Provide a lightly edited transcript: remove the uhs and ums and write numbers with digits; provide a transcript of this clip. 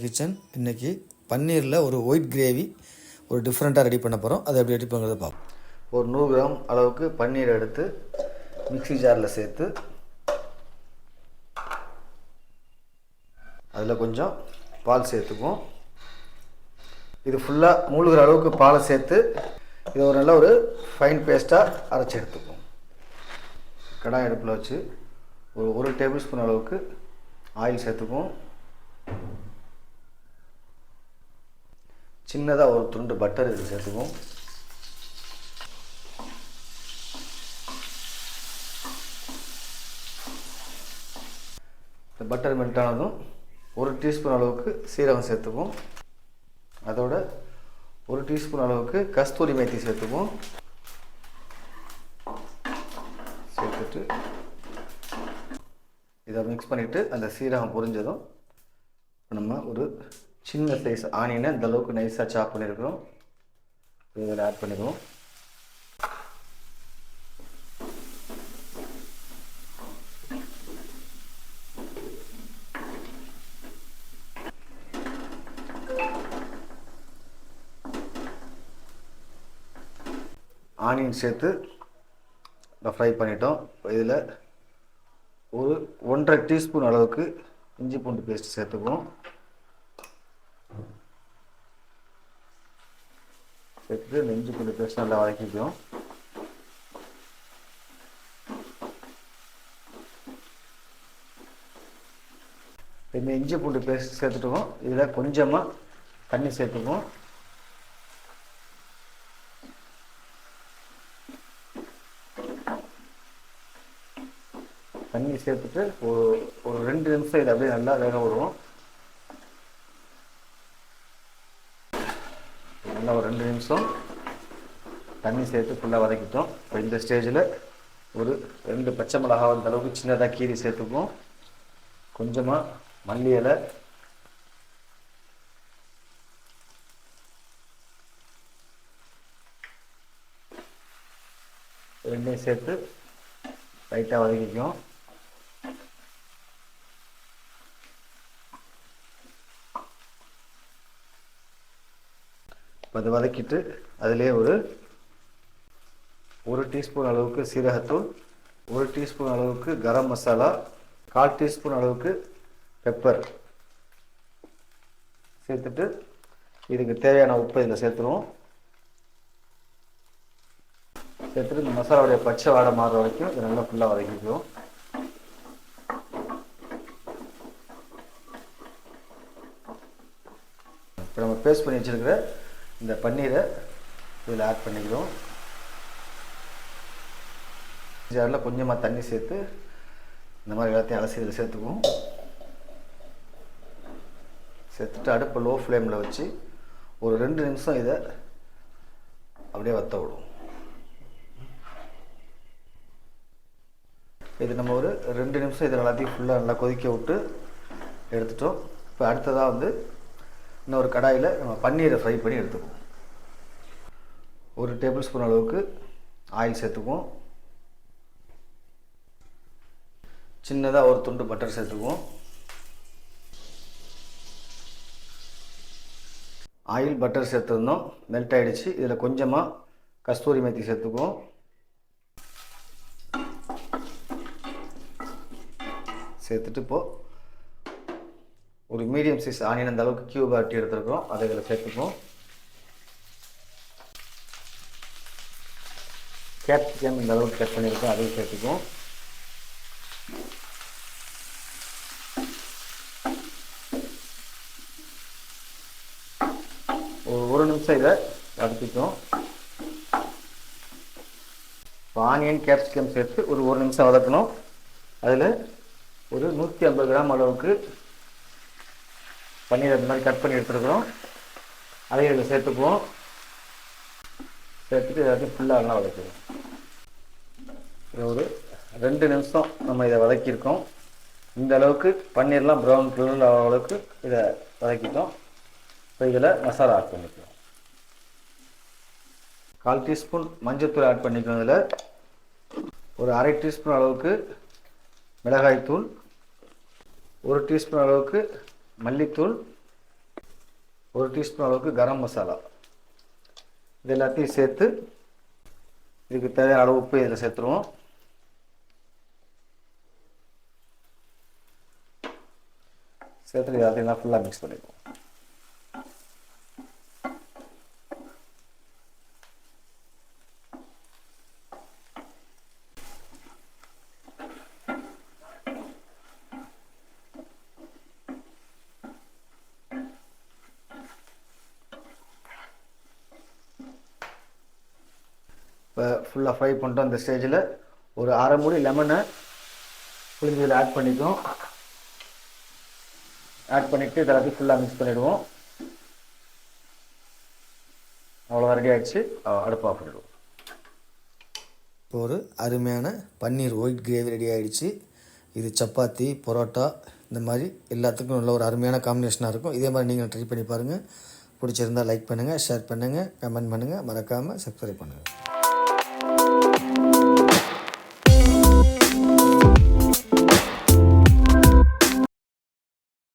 Kitchen. இன்றைக்கி பன்னீரில் ஒரு ஒயிட் கிரேவி ஒரு டிஃப்ரெண்ட்டாக ரெடி பண்ண போகிறோம். அதை எப்படி ரெடி பண்ணுறதை பார்ப்போம். ஒரு 100 கிராம் அளவுக்கு பன்னீர் எடுத்து மிக்ஸி ஜாரில் சேர்த்து அதில் கொஞ்சம் பால் சேர்த்துக்குவோம். இது ஃபுல்லாக மூழ்கிற அளவுக்கு பாலை சேர்த்து இதை ஒரு நல்ல ஒரு ஃபைன் பேஸ்ட்டாக அரைச்சி எடுத்துக்குவோம். கடாய் அடுப்பில் வச்சு ஒரு 1 டேபிள் ஸ்பூன் அளவுக்கு ஆயில் சேர்த்துக்குவோம். சின்னதாக ஒரு துண்டு பட்டர் இது சேர்த்துக்குவோம். இந்த பட்டர் மெல்ட் ஆனதும் 1 டீஸ்பூன் அளவுக்கு சீரகம் சேர்த்துக்குவோம். அதோட 1 டீஸ்பூன் அளவுக்கு கஸ்தூரி மேத்தி சேர்த்துக்குவோம். சேர்த்துட்டு இதை மிக்ஸ் பண்ணிவிட்டு அந்த சீரகம் பொரிஞ்சதும் நம்ம ஒரு சின்ன சைஸ் ஆனியனை இந்த அளவுக்கு நைஸாக சாப் பண்ணியிருக்கிறோம். இதில் ஆட் பண்ணிடுவோம். ஆனியன் சேர்த்து ஃப்ரை பண்ணிட்டோம். இதில் ஒரு 1.5 டீஸ்பூன் அளவுக்கு இஞ்சி பூண்டு பேஸ்ட் சேர்த்துக்குவோம். சேர்த்துட்டு இந்த இஞ்சி பூண்டு பேஸ்ட் நல்லா வதக்கிக்குவோம். இந்த இஞ்சி பூண்டு பேஸ்ட் சேர்த்துட்டுவோம். இதில் கொஞ்சமாக தண்ணி சேர்த்துக்குவோம். தண்ணி சேர்த்துட்டு ஒரு 2 நிமிஷம் இதை அப்படியே நல்லா வேக விடுவோம். நல்லா ஒரு 2 நிமிஷம் தண்ணி சேர்த்து ஃபுல்லாக வதக்கிட்டோம். இப்போ இந்த ஸ்டேஜில் ஒரு 2 பச்சை மிளகாய் அந்த அளவுக்கு சின்னதாக கீரி சேர்த்துக்குவோம். கொஞ்சமாக மல்லி இலை, ரெண்டையும் சேர்த்து லைட்டாக வதக்கிக்குவோம். அதை வதக்கிட்டு அதிலே ஒரு டீஸ்பூன் அளவுக்கு சீரகத்தூள், 1 டீஸ்பூன் அளவுக்கு கரம் மசாலா, 1/4 டீஸ்பூன் அளவுக்கு பெப்பர் சேர்த்துட்டு இதுக்கு தேவையான உப்பு இதில் சேர்த்துருவோம். சேர்த்துட்டு இந்த மசாலாவுடைய பச்சை வாடை மாறுற வரைக்கும் இதை நல்லா ஃபுல்லாக வதக்கிக்குவோம். இப்போ நம்ம பேஸ்ட் பண்ணி வச்சுருக்கிற இந்த பன்னீரை இதில் ஆட் பண்ணிக்கிறோம். ஜாரில் கொஞ்சமாக தண்ணி சேர்த்து இந்த மாதிரி எல்லாத்தையும் அலசி இதில் சேர்த்துக்குவோம். சேர்த்துட்டு அடுப்பை லோ ஃப்ளேமில் வச்சு ஒரு 2 நிமிஷம் இதை அப்படியே வற்ற விடுவோம். இது நம்ம ஒரு 2 நிமிஷம் இதை எல்லாத்தையும் ஃபுல்லாக நல்லா கொதிக்க விட்டு எடுத்துட்டோம். இப்போ அடுத்ததாக இன்னொரு கடாயில் நம்ம பன்னீரை ஃப்ரை பண்ணி எடுத்துக்குவோம். 1 டேபிள் ஸ்பூன் அளவுக்கு ஆயில் சேர்த்துக்குவோம். சின்னதாக ஒரு துண்டு பட்டர் சேர்த்துக்குவோம். ஆயில் பட்டர் சேர்த்துருந்தோம், மெல்ட் ஆகிடுச்சு. இதில் கொஞ்சமாக கஸ்தூரி மேத்தி சேர்த்துக்குவோம். சேர்த்துட்டு இப்போது ஒரு மீடியம் சைஸ் ஆனியன் அந்த அளவுக்கு கியூப் ஆட்டி எடுத்துருக்கோம், அதை இதில் சேர்த்துப்போம். கேப்சிகம் இந்த அளவுக்கு கட் பண்ணியிருக்கோம், அதையும் சேர்த்துப்போம். ஒரு நிமிஷம் இதை வதக்கிட்டோம். இப்போ ஆனியன் கேப்சிகம் சேர்த்து ஒரு நிமிஷம் வதக்கணும். அதில் ஒரு 150 கிராம் அளவுக்கு பன்னீர் அந்த மாதிரி கட் பண்ணி எடுத்துருக்குறோம், அதையும் இதில் சேர்த்துக்குவோம். சேர்த்துட்டு எல்லாத்தையும் ஃபுல்லாக நல்லா வதக்கிடுவோம். ஒரு 2 நிமிஷம் நம்ம இதை வதக்கியிருக்கோம். இந்த அளவுக்கு பன்னீர்லாம் ப்ரௌன் கலர் அளவுக்கு இதை வதக்கிட்டோம். இப்போ இதில் மசாலா ஆட் பண்ணிக்கலாம். 1/4 டீஸ்பூன் மஞ்சள்தூள் ஆட் பண்ணிக்கணும். இதில் ஒரு 1/2 டீஸ்பூன் அளவுக்கு மிளகாய்த்தூள், 1 டீஸ்பூன் அளவுக்கு மல்லித்தூள், 1 டீஸ்பூன் அளவுக்கு கரம் மசாலா. இது எல்லாத்தையும் சேர்த்து இதுக்கு தேவையான அளவு உப்பு இதில் சேர்த்துருவோம். சேர்த்துட்டு எல்லாத்தையும் தான் ஃபுல்லாக மிக்ஸ் பண்ணிடுவோம். இப்போ ஃபுல்லாக ஃப்ரை பண்ணிட்டோம். அந்த ஸ்டேஜில் ஒரு அரை மூடி லெமனை புளிஞ்சு இதில் ஆட் பண்ணிக்குவோம். ஆட் பண்ணிவிட்டு இதெல்லாத்தையும் ஃபுல்லாக மிக்ஸ் பண்ணிவிடுவோம். அவ்வளோ ரெடி ஆகிடுச்சு. அடுப்பு ஆஃப் பண்ணிவிடுவோம். இப்போ ஒரு அருமையான பன்னீர் ஒயிட் கிரேவி ரெடி ஆகிடுச்சு. இது சப்பாத்தி, பரோட்டா இந்த மாதிரி எல்லாத்துக்கும் நல்ல ஒரு அருமையான காம்பினேஷனாக இருக்கும். இதே மாதிரி நீங்கள் ட்ரை பண்ணி பாருங்கள். பிடிச்சிருந்தால் லைக் பண்ணுங்கள், ஷேர் பண்ணுங்கள், கமெண்ட் பண்ணுங்கள், மறக்காமல் சப்ஸ்கிரைப் பண்ணுங்கள்.